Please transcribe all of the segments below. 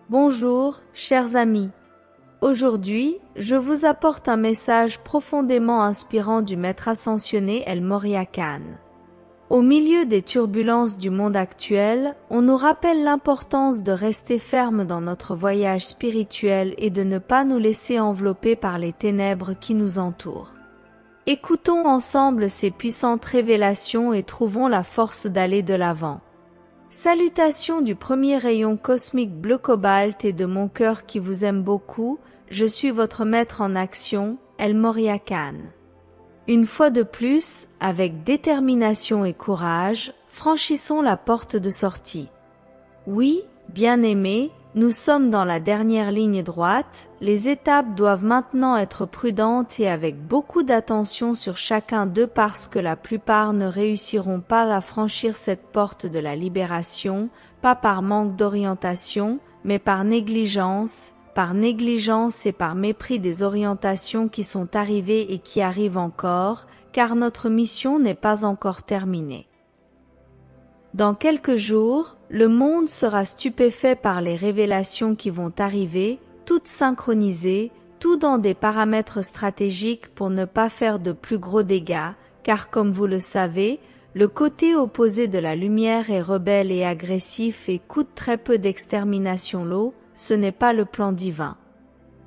Bonjour, chers amis. Aujourd'hui, je vous apporte un message profondément inspirant du maître ascensionné El Morya Khan. Au milieu des turbulences du monde actuel, on nous rappelle l'importance de rester ferme dans notre voyage spirituel et de ne pas nous laisser envelopper par les ténèbres qui nous entourent. Écoutons ensemble ces puissantes révélations et trouvons la force d'aller de l'avant. Salutations du premier rayon cosmique bleu cobalt et de mon cœur qui vous aime beaucoup, je suis votre maître en action, El Morya Khan. Une fois de plus, avec détermination et courage, franchissons la porte de sortie. Oui, bien-aimés, nous sommes dans la dernière ligne droite, les étapes doivent maintenant être prudentes et avec beaucoup d'attention sur chacun d'eux parce que la plupart ne réussiront pas à franchir cette porte de la libération, pas par manque d'orientation, mais par négligence et par mépris des orientations qui sont arrivées et qui arrivent encore, car notre mission n'est pas encore terminée. Dans quelques jours, le monde sera stupéfait par les révélations qui vont arriver, toutes synchronisées, tout dans des paramètres stratégiques pour ne pas faire de plus gros dégâts, car comme vous le savez, le côté opposé de la lumière est rebelle et agressif et coûte très peu d'extermination l'eau, ce n'est pas le plan divin.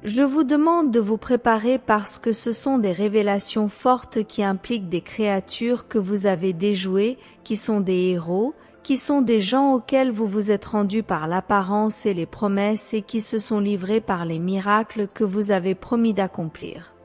Je vous demande de vous préparer parce que ce sont des révélations fortes qui impliquent des créatures que vous avez déjouées, qui sont des héros, qui sont des gens auxquels vous vous êtes rendus par l'apparence et les promesses et qui se sont livrés par les miracles que vous avez promis d'accomplir.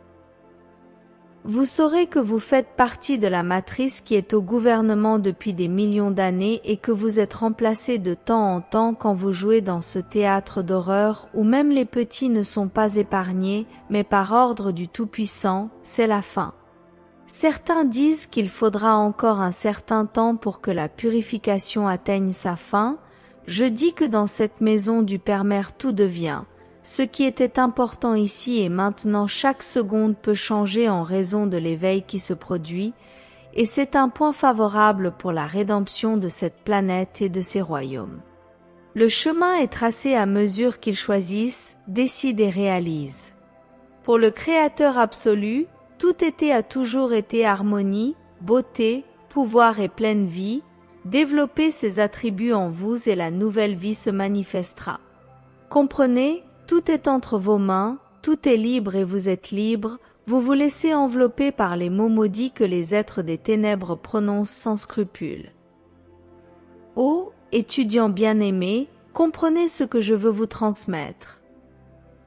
Vous saurez que vous faites partie de la matrice qui est au gouvernement depuis des millions d'années et que vous êtes remplacé de temps en temps quand vous jouez dans ce théâtre d'horreur où même les petits ne sont pas épargnés, mais par ordre du Tout-Puissant, c'est la fin. Certains disent qu'il faudra encore un certain temps pour que la purification atteigne sa fin. Je dis que dans cette maison du Père-Mère tout devient. Ce qui était important ici et maintenant chaque seconde peut changer en raison de l'éveil qui se produit, et c'est un point favorable pour la rédemption de cette planète et de ses royaumes. Le chemin est tracé à mesure qu'ils choisissent, décident et réalisent. Pour le Créateur absolu, tout a toujours été harmonie, beauté, pouvoir et pleine vie. Développez ces attributs en vous et la nouvelle vie se manifestera. Comprenez, tout est entre vos mains, tout est libre et vous êtes libre, vous vous laissez envelopper par les mots maudits que les êtres des ténèbres prononcent sans scrupule. Ô étudiants bien-aimés, comprenez ce que je veux vous transmettre.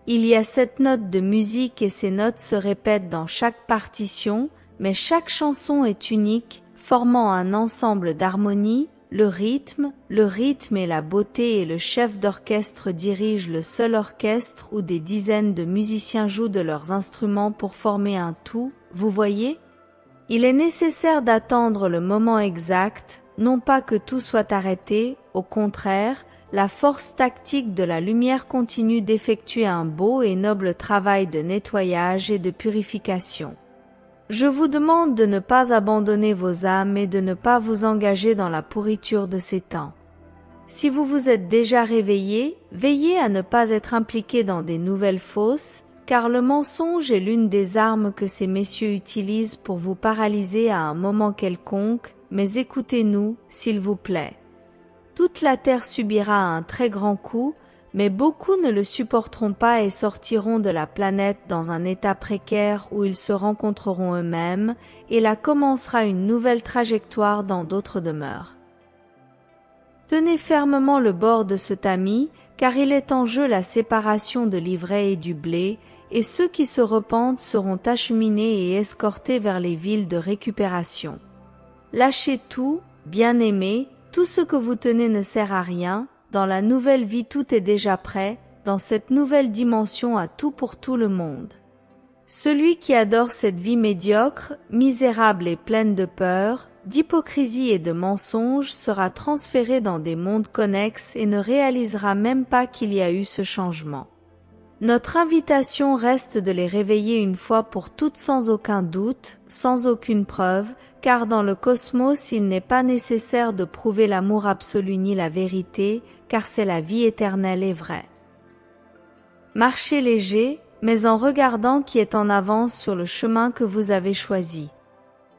Il y a 7 notes de musique et ces notes se répètent dans chaque partition, mais chaque chanson est unique, formant un ensemble d'harmonie. Le rythme et la beauté et le chef d'orchestre dirige le seul orchestre où des dizaines de musiciens jouent de leurs instruments pour former un tout, vous voyez? Il est nécessaire d'attendre le moment exact, non pas que tout soit arrêté, au contraire, la force tactique de la lumière continue d'effectuer un beau et noble travail de nettoyage et de purification. Je vous demande de ne pas abandonner vos âmes et de ne pas vous engager dans la pourriture de ces temps. Si vous vous êtes déjà réveillé, veillez à ne pas être impliqué dans des nouvelles fausses, car le mensonge est l'une des armes que ces messieurs utilisent pour vous paralyser à un moment quelconque, mais écoutez-nous, s'il vous plaît. Toute la terre subira un très grand coup, mais beaucoup ne le supporteront pas et sortiront de la planète dans un état précaire où ils se rencontreront eux-mêmes, et là commencera une nouvelle trajectoire dans d'autres demeures. Tenez fermement le bord de ce tamis, car il est en jeu la séparation de l'ivraie et du blé, et ceux qui se repentent seront acheminés et escortés vers les villes de récupération. Lâchez tout, bien-aimés, tout ce que vous tenez ne sert à rien. Dans la nouvelle vie tout est déjà prêt, dans cette nouvelle dimension à tout pour tout le monde. Celui qui adore cette vie médiocre, misérable et pleine de peur, d'hypocrisie et de mensonges sera transféré dans des mondes connexes et ne réalisera même pas qu'il y a eu ce changement. Notre invitation reste de les réveiller une fois pour toutes sans aucun doute, sans aucune preuve, car dans le cosmos il n'est pas nécessaire de prouver l'amour absolu ni la vérité, car c'est la vie éternelle et vraie. Marchez léger, mais en regardant qui est en avance sur le chemin que vous avez choisi.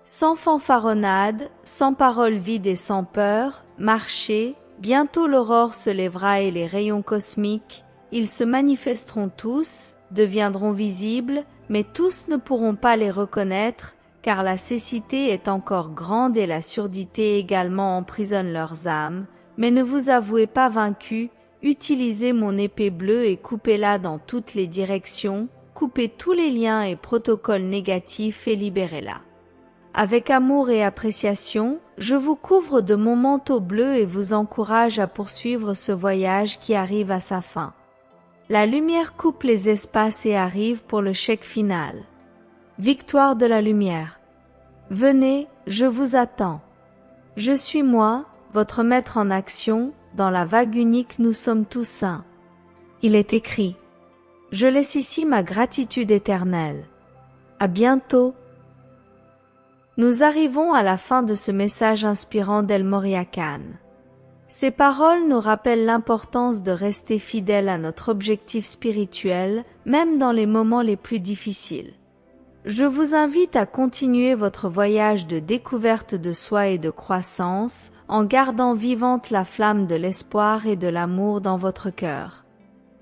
Sans fanfaronnade, sans paroles vides et sans peur, marchez, bientôt l'aurore se lèvera et les rayons cosmiques, ils se manifesteront tous, deviendront visibles, mais tous ne pourront pas les reconnaître, car la cécité est encore grande et la surdité également emprisonne leurs âmes, mais ne vous avouez pas vaincus, utilisez mon épée bleue et coupez-la dans toutes les directions, coupez tous les liens et protocoles négatifs et libérez-la. Avec amour et appréciation, je vous couvre de mon manteau bleu et vous encourage à poursuivre ce voyage qui arrive à sa fin. La lumière coupe les espaces et arrive pour le chèque final. Victoire de la lumière. Venez, je vous attends. Je suis moi, votre maître en action, dans la vague unique nous sommes tous un. Il est écrit. Je laisse ici ma gratitude éternelle. À bientôt. Nous arrivons à la fin de ce message inspirant d'El Morya Khan. Ces paroles nous rappellent l'importance de rester fidèle à notre objectif spirituel, même dans les moments les plus difficiles. Je vous invite à continuer votre voyage de découverte de soi et de croissance, en gardant vivante la flamme de l'espoir et de l'amour dans votre cœur.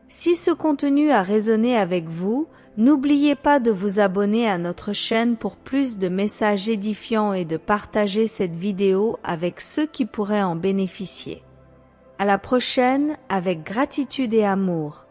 Si ce contenu a résonné avec vous, n'oubliez pas de vous abonner à notre chaîne pour plus de messages édifiants et de partager cette vidéo avec ceux qui pourraient en bénéficier. À la prochaine avec gratitude et amour.